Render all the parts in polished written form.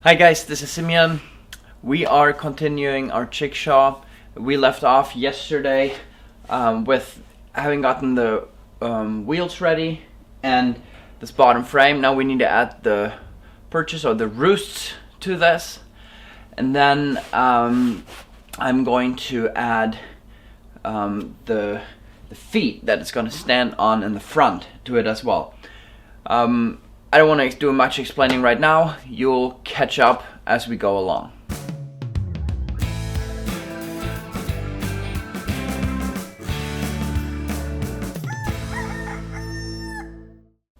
Hi guys, this is Simeon. We are continuing our Chickshaw. We left off yesterday with having gotten the wheels ready and this bottom frame. Now we need to add the purchase or the roosts to this, and then I'm going to add the feet that it's going to stand on in the front to it as well. I don't want to do much explaining right now. You'll catch up as we go along.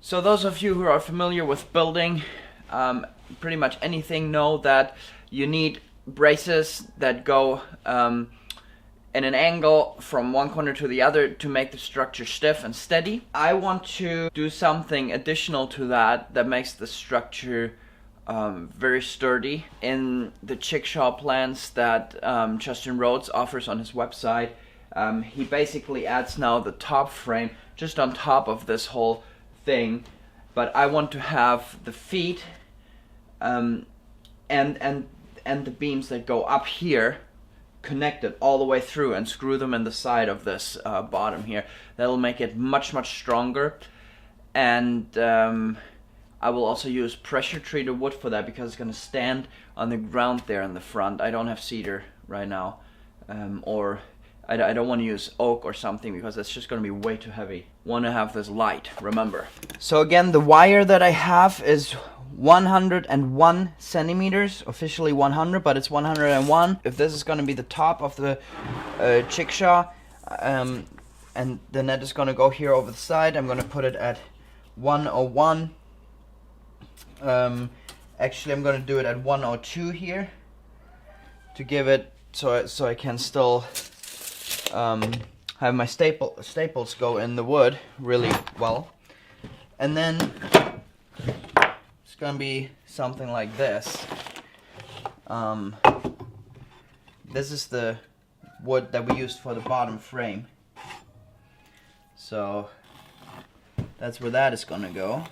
So those of you who are familiar with building pretty much anything know that you need braces that go in an angle from one corner to the other to make the structure stiff and steady. I want to do something additional to that makes the structure very sturdy. In the Chickshaw plans that Justin Rhodes offers on his website, he basically adds now the top frame just on top of this whole thing, but I want to have the feet and the beams that go up here connected all the way through and screw them in the side of this bottom here. That'll make it much stronger, and I will also use pressure treated wood for that because it's going to stand on the ground there in the front. I don't have cedar right now, or I don't want to use oak or something because that's just going to be way too heavy. Want to have this light, remember. So again, the wire that I have is 101 centimeters, officially 100, but it's 101. If this is going to be the top of the Chickshaw, and the net is going to go here over the side, I'm going to put it at 101. Actually, I'm going to do it at 102 here to give it so I can still have my staples go in the wood really well, and then it's gonna be something like this. This is the wood that we used for the bottom frame, so that's where that is gonna go.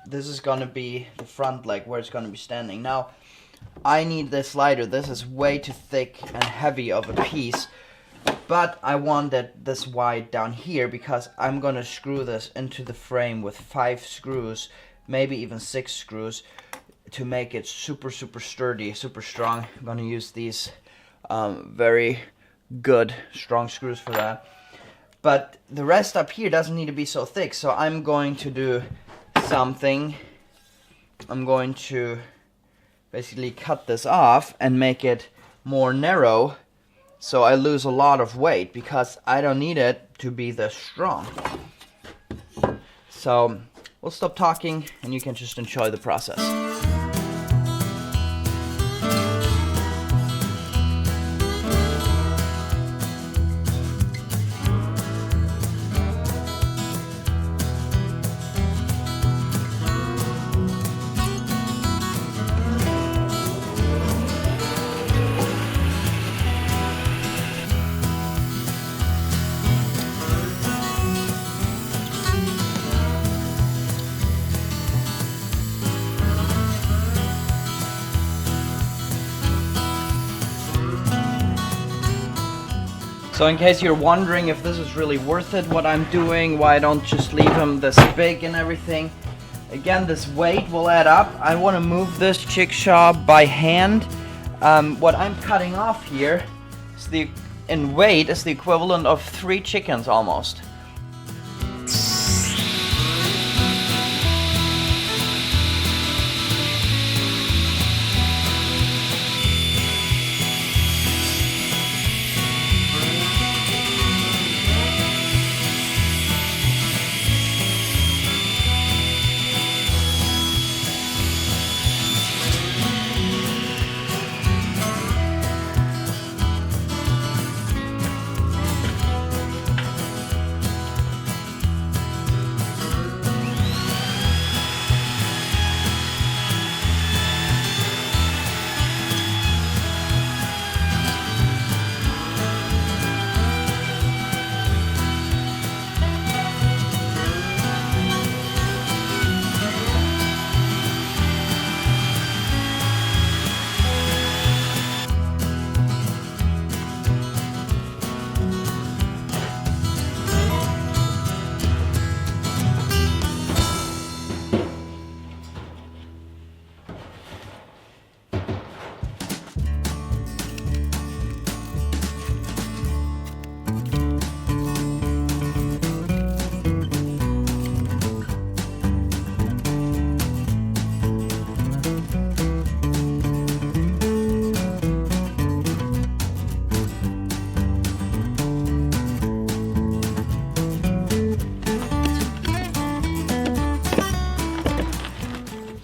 This is gonna be the front leg where it's gonna be standing. Now I need this lighter. This is way too thick and heavy of a piece, but I want it this wide down here because I'm gonna screw this into the frame with 5 screws, maybe even 6 screws, to make it super sturdy, super strong. I'm gonna use these very good strong screws for that. But the rest up here doesn't need to be so thick, so I'm going to do something. I'm going to basically cut this off and make it more narrow, so I lose a lot of weight because I don't need it to be this strong. So we'll stop talking and you can just enjoy the process. So in case you're wondering if this is really worth it, what I'm doing, why I don't just leave them this big and everything, again, this weight will add up. I want to move this Chickshaw by hand. What I'm cutting off here is in weight is the equivalent of 3 chickens almost.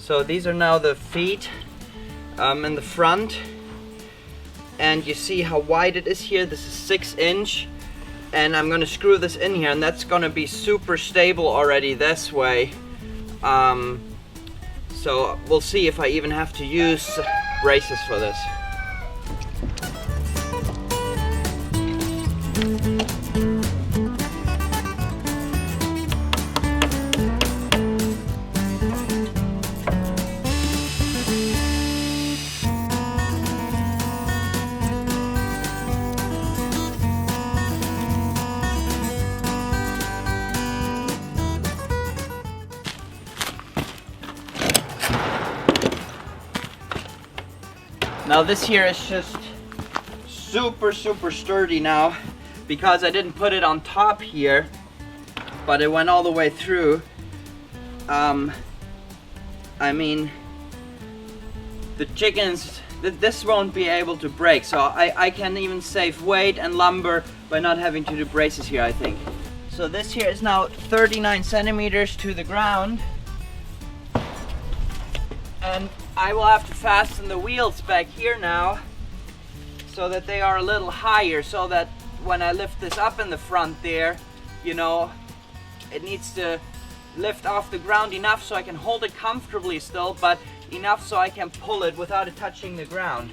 So these are now the feet in the front, and you see how wide it is here. This is 6 inch, and I'm gonna screw this in here, and that's gonna be super stable already this way. So we'll see if I even have to use braces for this. Now this here is just super sturdy now, because I didn't put it on top here, but it went all the way through. I mean, the chickens, this won't be able to break, so I can even save weight and lumber by not having to do braces here, I think. So this here is now 39 centimeters to the ground, and I will have to fasten the wheels back here now so that they are a little higher, so that when I lift this up in the front there, you know, it needs to lift off the ground enough so I can hold it comfortably still, but enough so I can pull it without it touching the ground.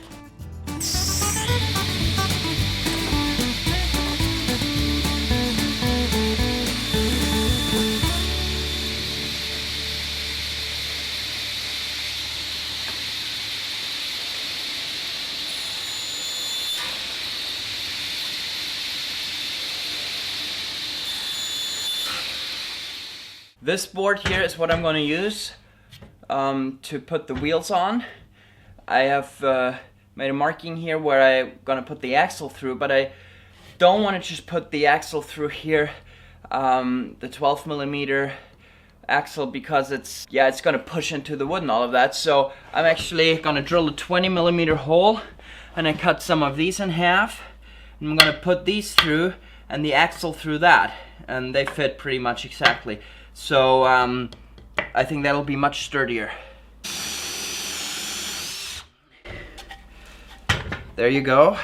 This board here is what I'm going to use to put the wheels on. I have made a marking here where I'm going to put the axle through, but I don't want to just put the axle through here, the 12 millimeter axle, because it's going to push into the wood and all of that. So I'm actually going to drill a 20 millimeter hole, and I cut some of these in half, and I'm going to put these through and the axle through that, and they fit pretty much exactly. So I think that'll be much sturdier. There you go.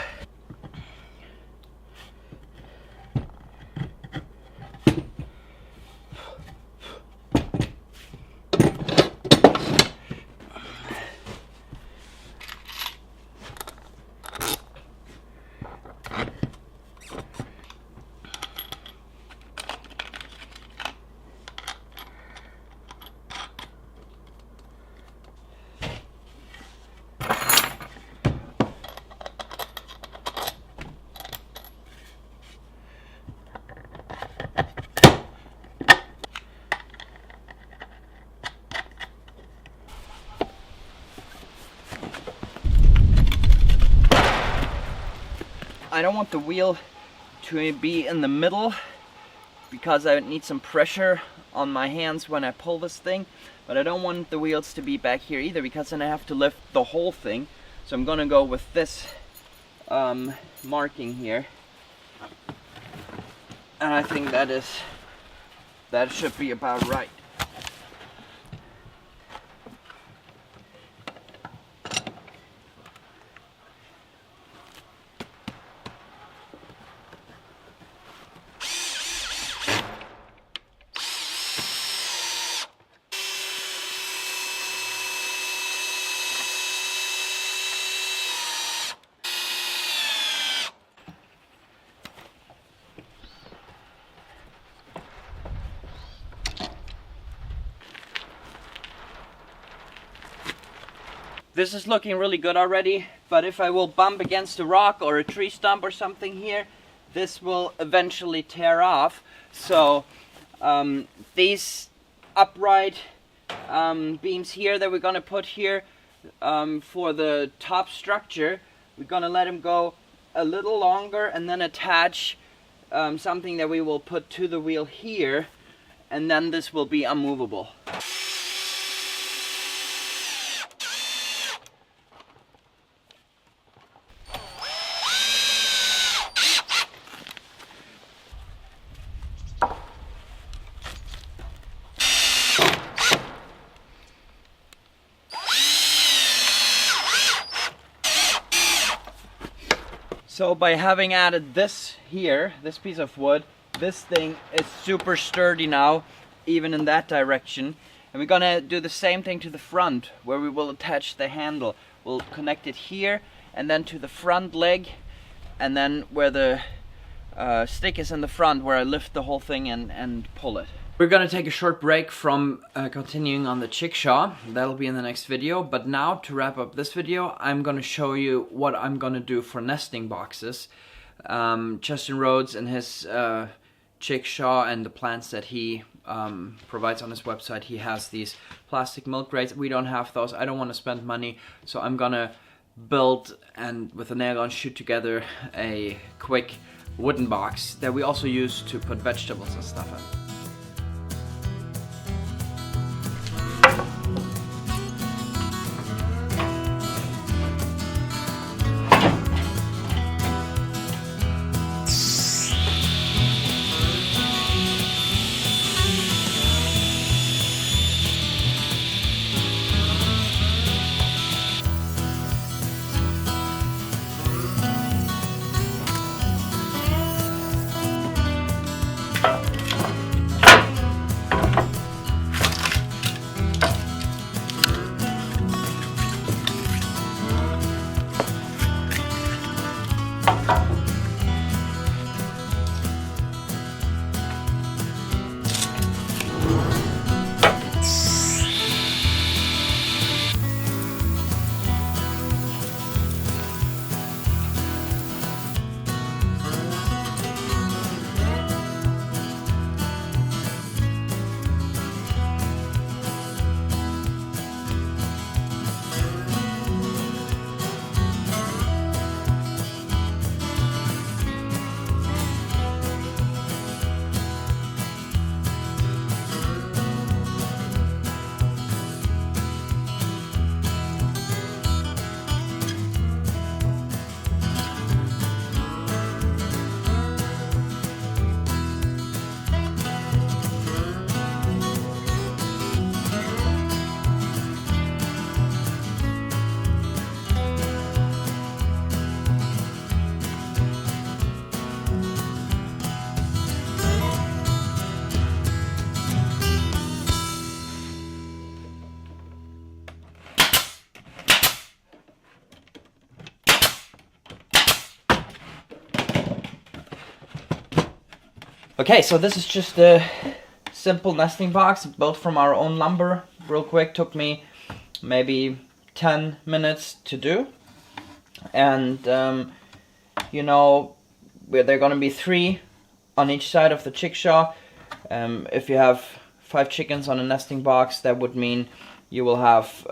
I don't want the wheel to be in the middle because I need some pressure on my hands when I pull this thing, but I don't want the wheels to be back here either, because then I have to lift the whole thing. So I'm gonna go with this marking here, and I think that should be about right. This is looking really good already, but if I will bump against a rock or a tree stump or something here, this will eventually tear off. So these upright beams here that we're going to put here for the top structure, we're going to let them go a little longer and then attach something that we will put to the wheel here, and then this will be unmovable. So by having added this here, this piece of wood, this thing is super sturdy now, even in that direction. And we're gonna do the same thing to the front, where we will attach the handle. We'll connect it here, and then to the front leg, and then where the stick is in the front, where I lift the whole thing and pull it. We're gonna take a short break from continuing on the Chickshaw. That'll be in the next video. But now, to wrap up this video, I'm gonna show you what I'm gonna do for nesting boxes. Justin Rhodes and his Chickshaw and the plants that he provides on his website, he has these plastic milk crates. We don't have those. I don't want to spend money, so I'm gonna build and with a nail gun shoot together a quick wooden box that we also use to put vegetables and stuff in. Okay, so this is just a simple nesting box built from our own lumber. Real quick, took me maybe 10 minutes to do. And you know, there are gonna be 3 on each side of the Chickshaw. If you have 5 chickens on a nesting box, that would mean you will have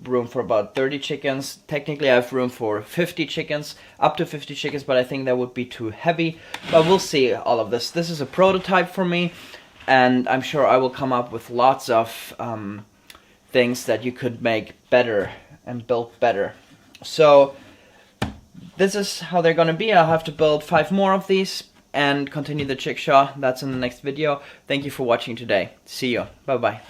room for about 30 chickens. Technically I have room for 50 chickens, up to 50 chickens, but I think that would be too heavy. But we'll see all of this. This is a prototype for me, and I'm sure I will come up with lots of things that you could make better and build better. So this is how they're gonna be. I'll have to build 5 more of these and continue the Chickshaw. That's in the next video. Thank you for watching today. See you. Bye bye.